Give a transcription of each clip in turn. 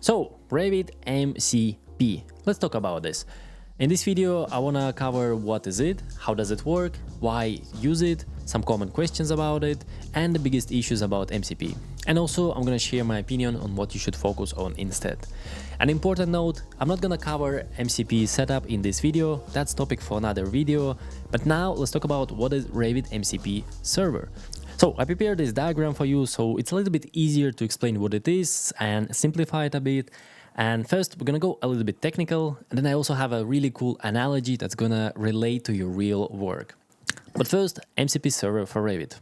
So, Revit MCP. Let's talk about this. In this video, I want to cover what is it, how does it work, why use it, some common questions about it, and the biggest issues about MCP. And also, I'm going to share my opinion on what you should focus on instead. An important note, I'm not going to cover MCP setup in this video, that's topic for another video, but now let's talk about what is Revit MCP server. So I prepared this diagram for you, so it's a little bit easier to explain what it is and simplify it a bit. And first, we're gonna go a little bit technical, and then I also have a really cool analogy that's gonna relate to your real work. But first, MCP server for Revit.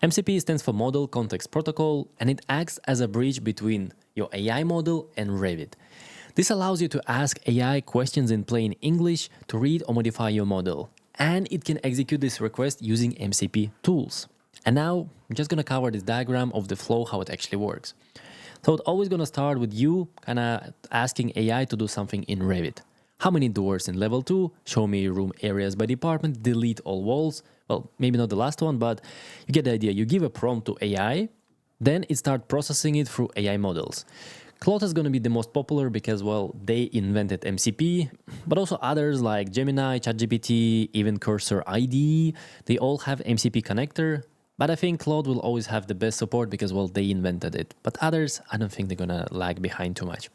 MCP stands for Model Context Protocol, and it acts as a bridge between your AI model and Revit. This allows you to ask AI questions in plain English to read or modify your model, and it can execute this request using MCP Tools. And now I'm just gonna cover this diagram of the flow, how it actually works. So it's always gonna start with you kind of asking AI to do something in Revit. How many doors in level 2? Show me room areas by department, delete all walls. Well, maybe not the last one, but you get the idea. You give a prompt to AI, then it starts processing it through AI models. Claude is going to be the most popular because, well, they invented MCP, but also others like Gemini, ChatGPT, even Cursor IDE, they all have MCP connector. But I think Claude will always have the best support because, well, they invented it. But others, I don't think they're gonna lag behind too much.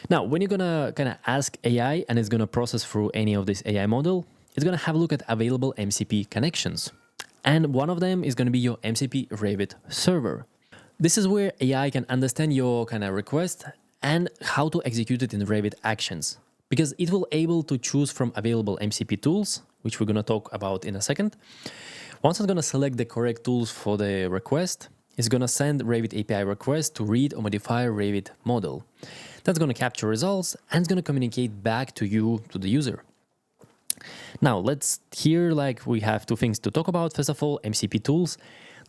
Now, when you're gonna kind of ask AI and it's gonna process through any of this AI model, it's gonna have a look at available MCP connections. And one of them is gonna be your MCP Revit server. This is where AI can understand your kind of request and how to execute it in Revit actions. Because it will able to choose from available MCP tools, which we're gonna talk about in a second. Once it's going to select the correct tools for the request, it's going to send Revit API request to read or modify Revit model. That's going to capture results and it's going to communicate back to you, to the user. Now, we have two things to talk about. First of all, MCP tools.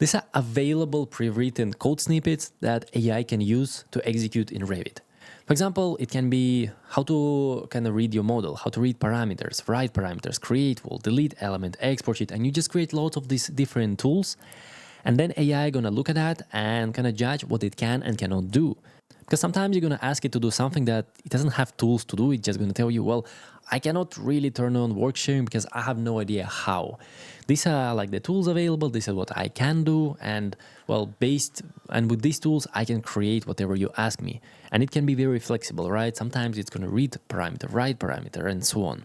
These are available pre-written code snippets that AI can use to execute in Revit. For example, it can be how to kind of read your model, how to read parameters, write parameters, create wall, delete element, export it, and you just create lots of these different tools. And then AI gonna look at that and kind of judge what it can and cannot do. Because sometimes you're gonna ask it to do something that it doesn't have tools to do. It's just gonna tell you, well, I cannot really turn on work sharing because I have no idea how. These are like the tools available. This is what I can do. And well, with these tools, I can create whatever you ask me. And it can be very flexible, right? Sometimes it's gonna read parameter, write parameter, and so on.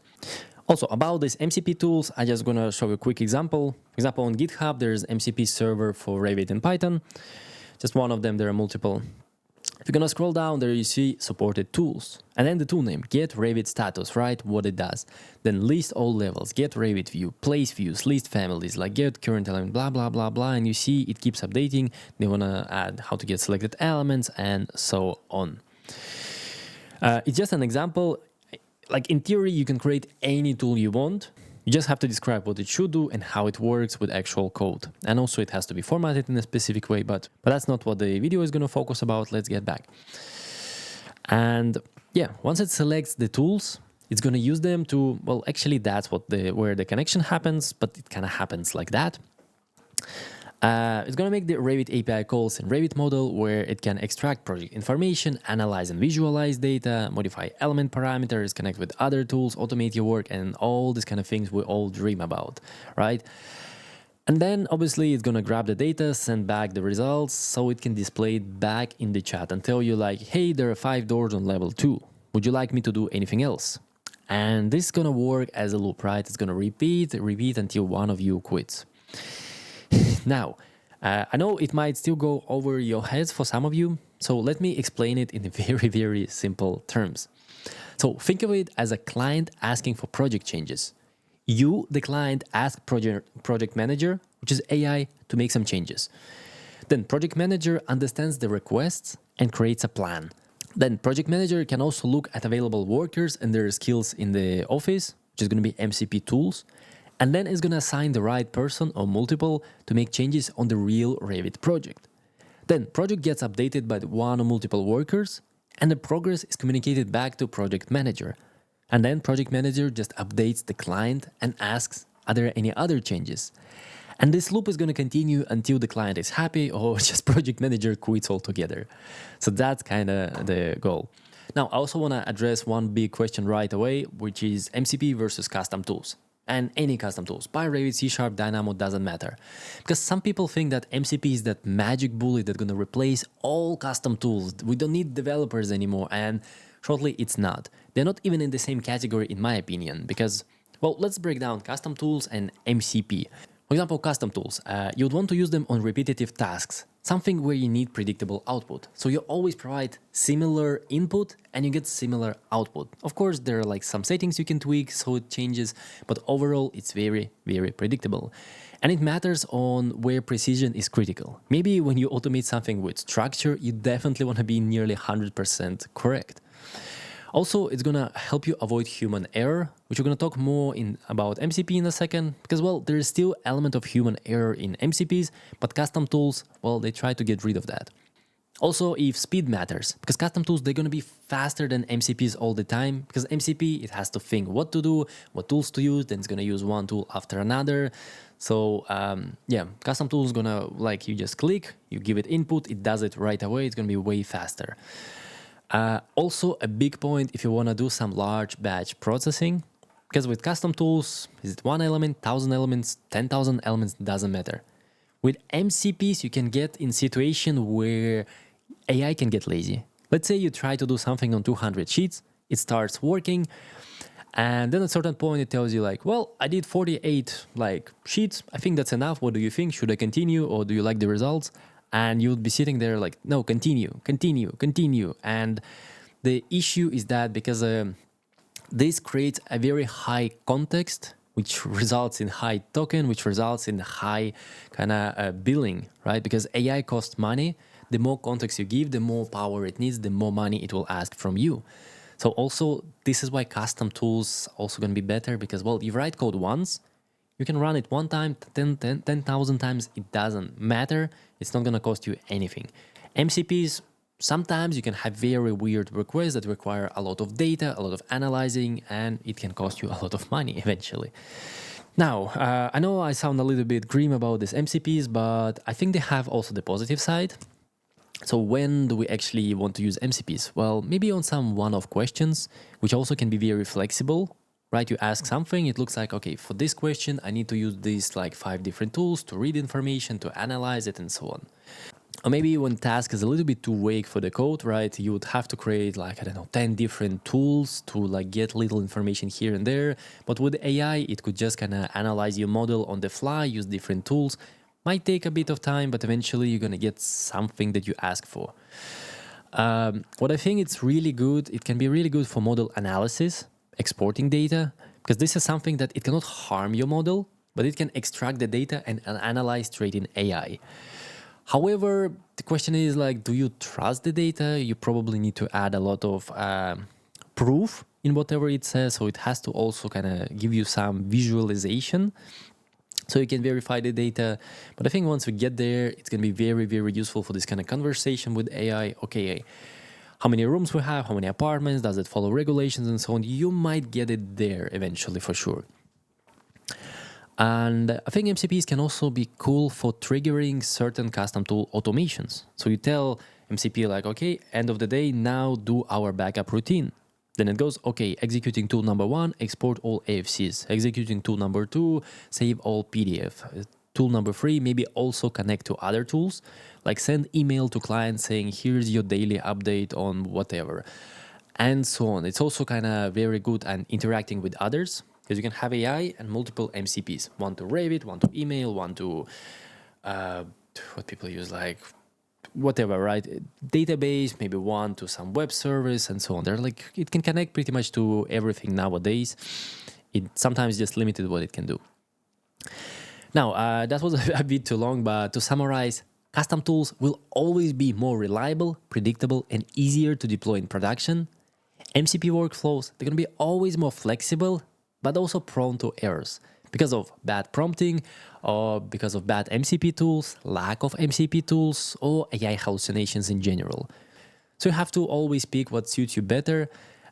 Also, about these MCP tools, I'm just gonna show you a quick example. For example, on GitHub, there's MCP server for Revit and Python. Just one of them, there are multiple. If you're gonna scroll down there, you see supported tools. And then the tool name, get Revit status, right? What it does. Then list all levels, get Revit view, place views, list families, like get current element, blah, blah, blah, blah. And you see it keeps updating. They wanna add how to get selected elements and so on. It's just an example. Like in theory, you can create any tool you want. You just have to describe what it should do and how it works with actual code. And also it has to be formatted in a specific way, but that's not what the video is going to focus about. Let's get back. And yeah, once it selects the tools, it's going to use them to, well, actually that's where the connection happens, but it kind of happens like that. It's going to make the Revit API calls in Revit model where it can extract project information, analyze and visualize data, modify element parameters, connect with other tools, automate your work, and all these kind of things we all dream about, right? And then obviously it's going to grab the data, send back the results so it can display it back in the chat and tell you like, hey, there are 5 doors on level 2. Would you like me to do anything else? And this is going to work as a loop, right? It's going to repeat until one of you quits. Now, I know it might still go over your heads for some of you, so let me explain it in very, very simple terms. So think of it as a client asking for project changes. You, the client, ask project manager, which is AI, to make some changes. Then project manager understands the requests and creates a plan. Then project manager can also look at available workers and their skills in the office, which is going to be MCP tools. And then it's going to assign the right person or multiple to make changes on the real Revit project. Then project gets updated by one or multiple workers and the progress is communicated back to project manager. And then project manager just updates the client and asks, are there any other changes? And this loop is going to continue until the client is happy or just project manager quits altogether. So that's kind of the goal. Now, I also want to address one big question right away, which is MCP versus custom tools. And any custom tools, pyRevit, C#, Dynamo, doesn't matter. Because some people think that MCP is that magic bullet that's going to replace all custom tools. We don't need developers anymore. And shortly, it's not. They're not even in the same category, in my opinion, because, well, let's break down custom tools and MCP. For example, custom tools, you'd want to use them on repetitive tasks, something where you need predictable output. So you always provide similar input and you get similar output. Of course, there are like some settings you can tweak so it changes, but overall it's very, very predictable. And it matters on where precision is critical. Maybe when you automate something with structure, you definitely want to be nearly 100% correct. Also, it's going to help you avoid human error, which we're going to talk more about MCP in a second, because, well, there is still element of human error in MCPs, but custom tools, well, they try to get rid of that. Also, if speed matters, because custom tools, they're going to be faster than MCPs all the time, because MCP, it has to think what to do, what tools to use, then it's going to use one tool after another. So, yeah, custom tools going to, like, you just click, you give it input, it does it right away, it's going to be way faster. Also, a big point if you want to do some large batch processing, because with custom tools, is it 1 element, 1,000 elements, 10,000 elements, doesn't matter. With MCPs, you can get in situation where AI can get lazy. Let's say you try to do something on 200 sheets, it starts working, and then at a certain point it tells you like, well, I did 48 sheets, I think that's enough, what do you think? Should I continue or do you like the results? And you'll be sitting there like, no, continue. And the issue is that because this creates a very high context, which results in high token, which results in high kind of billing, right? Because AI costs money. The more context you give, the more power it needs, the more money it will ask from you. So also, this is why custom tools also going to be better because, well, you write code once, you can run it one time, 10,000 times, it doesn't matter. It's not going to cost you anything. MCPs, sometimes you can have very weird requests that require a lot of data, a lot of analyzing, and it can cost you a lot of money eventually. Now, I know I sound a little bit grim about these MCPs, but I think they have also the positive side. So when do we actually want to use MCPs? Well, maybe on some one-off questions, which also can be very flexible. Right, you ask something, it looks like, okay, for this question, I need to use these 5 different tools to read information, to analyze it, and so on. Or maybe when task is a little bit too vague for the code, right, you would have to create 10 different tools to get little information here and there. But with AI, it could just kind of analyze your model on the fly, use different tools. Might take a bit of time, but eventually you're going to get something that you ask for. What I think it's really good, it can be really good for model analysis, exporting data, because this is something that it cannot harm your model, but it can extract the data and analyze straight in AI. However, the question is do you trust the data? You probably need to add a lot of proof in whatever it says, so it has to also kind of give you some visualization so you can verify the data. But I think once we get there, it's going to be very, very useful for this kind of conversation with AI. Okay, how many rooms we have, how many apartments, does it follow regulations and so on. You might get it there eventually for sure. And I think MCPs can also be cool for triggering certain custom tool automations. So you tell MCP okay, end of the day, now do our backup routine. Then it goes, okay, executing tool number 1, export all AFCs. Executing tool number 2, save all PDF. Tool number 3, maybe also connect to other tools, send email to clients saying, here's your daily update on whatever, and so on. It's also kind of very good at interacting with others, because you can have AI and multiple MCPs. One to Revit, one to email, one to, what people use, whatever, right? Database, maybe one to some web service, and so on. They're it can connect pretty much to everything nowadays. It sometimes just limited what it can do. Now, that was a bit too long, but to summarize, custom tools will always be more reliable, predictable, and easier to deploy in production. MCP workflows, they're going to be always more flexible, but also prone to errors because of bad prompting, or because of bad MCP tools, lack of MCP tools, or AI hallucinations in general. So you have to always pick what suits you better,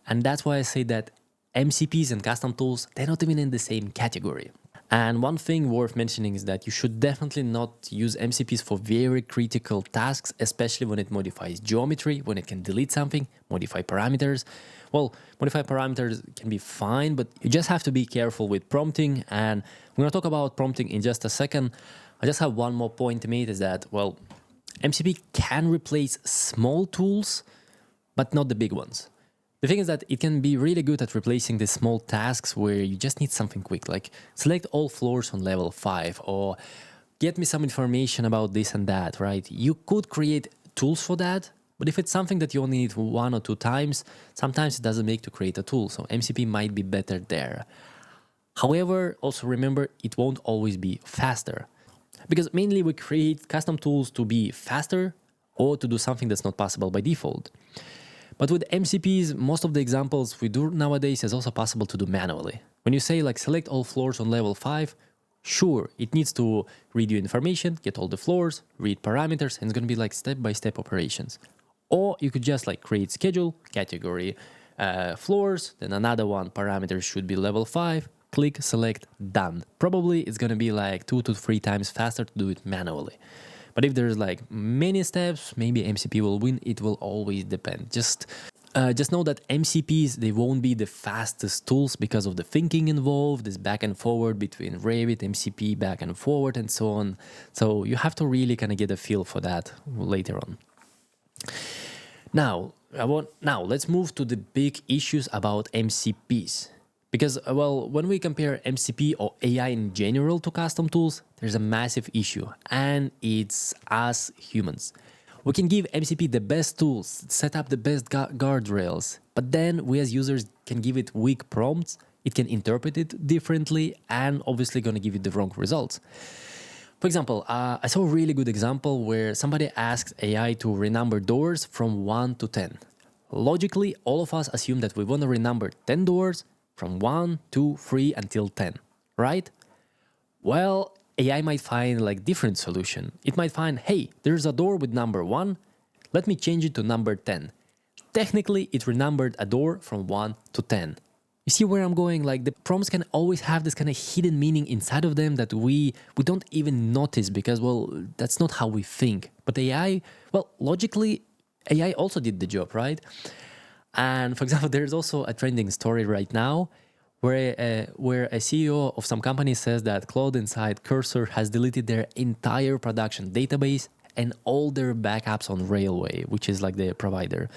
and that's why I say that MCPs and custom tools, they're not even in the same category. And one thing worth mentioning is that you should definitely not use MCPs for very critical tasks, especially when it modifies geometry, when it can delete something, modify parameters. Well, modify parameters can be fine, but you just have to be careful with prompting. And we're going to talk about prompting in just a second. I just have one more point to make is that, well, MCP can replace small tools, but not the big ones. The thing is that it can be really good at replacing the small tasks where you just need something quick, like select all floors on level 5 or get me some information about this and that, right? You could create tools for that, but if it's something that you only need 1 or 2 times, sometimes it doesn't make to create a tool, so MCP might be better there. However, also remember, it won't always be faster, because mainly we create custom tools to be faster or to do something that's not possible by default. But with MCPs, most of the examples we do nowadays is also possible to do manually. When you say like select all floors on level 5, sure, it needs to read your information, get all the floors, read parameters, and it's going to be like step-by-step operations. Or you could just like create schedule, category, floors, then another one, parameters should be level 5, click, select, done. Probably it's going to be like 2 to 3 times faster to do it manually. But if there's like many steps, maybe MCP will win. It will always depend. Just know that MCPs, they won't be the fastest tools because of the thinking involved, this back and forward between Revit, MCP, back and forward, and so on. So you have to really kind of get a feel for that later on. Now let's move to the big issues about MCPs. Because, well, when we compare MCP or AI in general to custom tools, there's a massive issue, and it's us humans. We can give MCP the best tools, set up the best guardrails, but then we as users can give it weak prompts, it can interpret it differently, and obviously gonna give you the wrong results. For example, I saw a really good example where somebody asked AI to renumber doors from 1 to 10. Logically, all of us assume that we want to renumber 10 doors from 1, 2, 3 until 10, right? Well, AI might find like different solution. It might find, hey, there's a door with number 1, let me change it to number 10. Technically, it renumbered a door from 1 to 10. You see where I'm going? Like the prompts can always have this kind of hidden meaning inside of them that we don't even notice because, well, that's not how we think. But AI, well, logically, AI also did the job, right? And for example, there's also a trending story right now where a CEO of some company says that Claude inside Cursor has deleted their entire production database and all their backups on Railway, which is like the provider.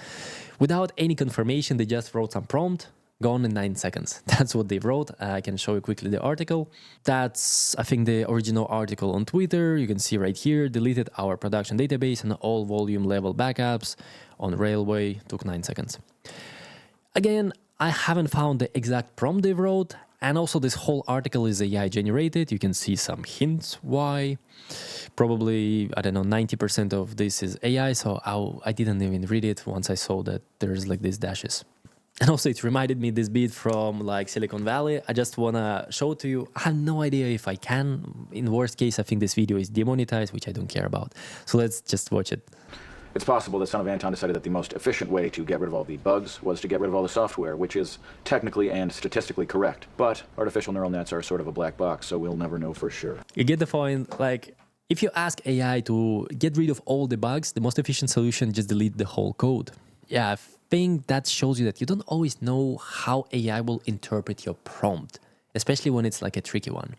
Without any confirmation, they just wrote some prompt, gone in 9 seconds. That's what they wrote. I can show you quickly the article. That's, I think, the original article on Twitter. You can see right here, deleted our production database and all volume level backups on Railway, took 9 seconds. Again, I haven't found the exact prompt they wrote, and also this whole article is AI generated. You can see some hints why. Probably, I don't know, 90% of this is AI, so I didn't even read it once I saw that there's like these dashes. And also it reminded me this bit from like Silicon Valley. I just want to show it to you. I have no idea if I can. In worst case, I think this video is demonetized, which I don't care about. So let's just watch it. It's possible that Son of Anton decided that the most efficient way to get rid of all the bugs was to get rid of all the software, which is technically and statistically correct. But artificial neural nets are sort of a black box, so we'll never know for sure. You get the point? Like, if you ask AI to get rid of all the bugs, the most efficient solution is just delete the whole code. Yeah, I think that shows you that you don't always know how AI will interpret your prompt, especially when it's like a tricky one.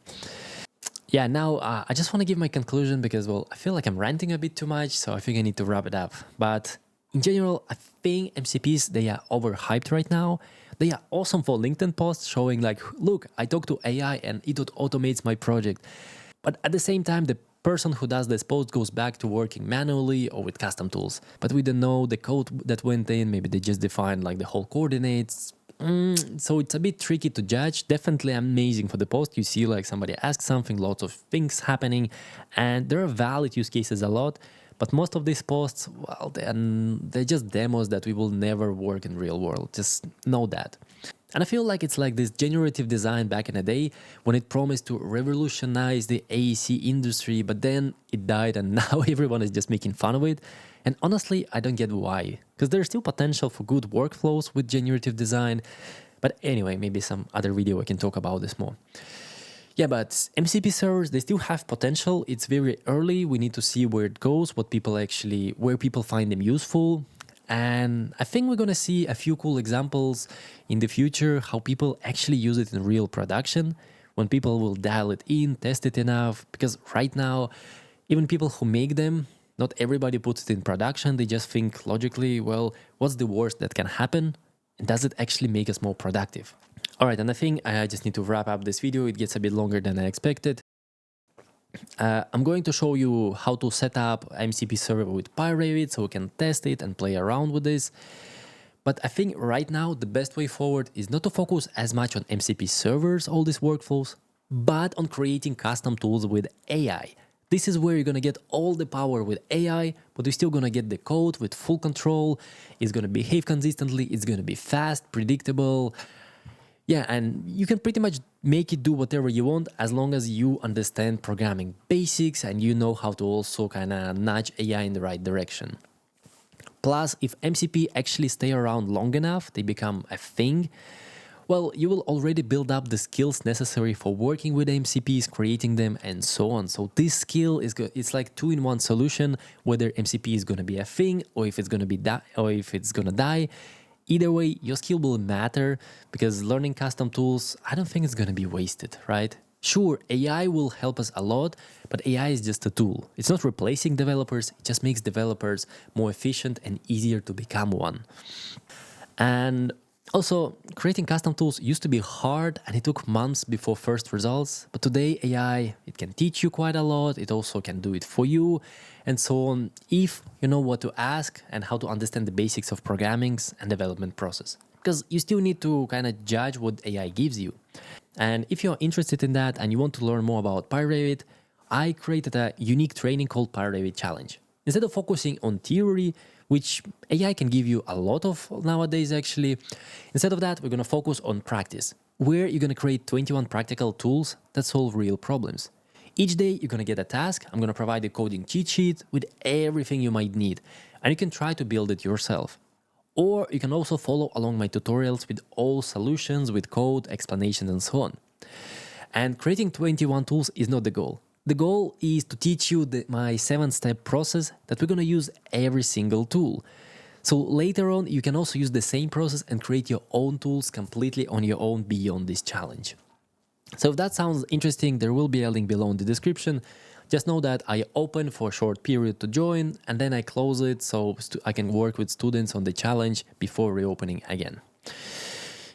Yeah, now I just want to give my conclusion because, well, I feel like I'm ranting a bit too much, so I think I need to wrap it up. But in general, I think MCPs, they are overhyped right now. They are awesome for LinkedIn posts showing like, look, I talked to AI and it automates my project. But at the same time, the person who does this post goes back to working manually or with custom tools. But we don't know the code that went in. Maybe they just defined like the whole coordinates. So it's a bit tricky to judge. Definitely amazing for the post. You see like somebody asks something, lots of things happening, and there are valid use cases a lot. But most of these posts, well, they're just demos that we will never work in real world. Just know that. And I feel like it's like this generative design back in the day when it promised to revolutionize the AEC industry, but then it died and now everyone is just making fun of it. And honestly, I don't get why, because there's still potential for good workflows with generative design. But anyway, maybe some other video I can talk about this more. Yeah, but MCP servers, they still have potential. It's very early. We need to see where it goes, where people find them useful. And I think we're going to see a few cool examples in the future, how people actually use it in real production, when people will dial it in, test it enough. Because right now, even people who make them, not everybody puts it in production. They just think logically, well, what's the worst that can happen? And does it actually make us more productive? All right, and I think I just need to wrap up this video. It gets a bit longer than I expected. I'm going to show you how to set up MCP server with pyRevit so we can test it and play around with this. But I think right now the best way forward is not to focus as much on MCP servers, all these workflows, but on creating custom tools with AI. This is where you're going to get all the power with AI, but you're still going to get the code with full control. It's going to behave consistently. It's going to be fast, predictable. Yeah, and you can pretty much make it do whatever you want as long as you understand programming basics and you know how to also kind of nudge AI in the right direction. Plus, if MCP actually stay around long enough, they become a thing, well, you will already build up the skills necessary for working with MCPs, creating them, and so on. So this skill is good. It's like two-in-one solution, whether MCP is going to be a thing or if it's going to be die. Either way, your skill will matter because learning custom tools, I don't think it's going to be wasted, right? Sure, AI will help us a lot, but AI is just a tool. It's not replacing developers, it just makes developers more efficient and easier to become one. And also, creating custom tools used to be hard and it took months before first results, but today AI, it can teach you quite a lot, it also can do it for you, and so on, if you know what to ask and how to understand the basics of programming and development process. Because you still need to kind of judge what AI gives you. And if you're interested in that and you want to learn more about pyRevit, I created a unique training called pyRevit Challenge. Instead of focusing on theory, which AI can give you a lot of nowadays actually, instead of that, we're going to focus on practice, where you're going to create 21 practical tools that solve real problems. Each day, you're going to get a task. I'm going to provide a coding cheat sheet with everything you might need, and you can try to build it yourself. Or you can also follow along my tutorials with all solutions, with code, explanations, and so on. And creating 21 tools is not the goal. The goal is to teach you my 7-step process that we're going to use every single tool. So later on, you can also use the same process and create your own tools completely on your own beyond this challenge. So if that sounds interesting, there will be a link below in the description. Just know that I open for a short period to join and then I close it so I can work with students on the challenge before reopening again.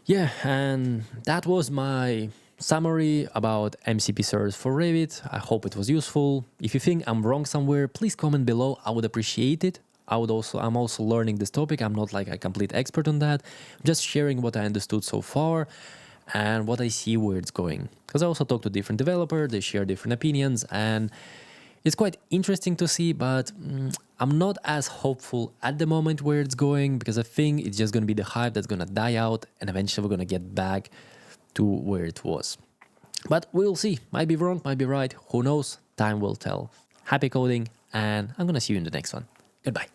Yeah, and that was my summary about MCP servers for Revit. I hope it was useful. If you think I'm wrong somewhere, please comment below. I would appreciate it. I'm also learning this topic. I'm not like a complete expert on that. I'm just sharing what I understood so far and what I see where it's going. Because I also talk to different developers, they share different opinions, and it's quite interesting to see, but I'm not as hopeful at the moment where it's going, because I think it's just going to be the hype that's going to die out, and eventually we're going to get back to where it was. But we'll see. Might be wrong, might be right. Who knows? Time will tell. Happy coding, and I'm going to see you in the next one. Goodbye.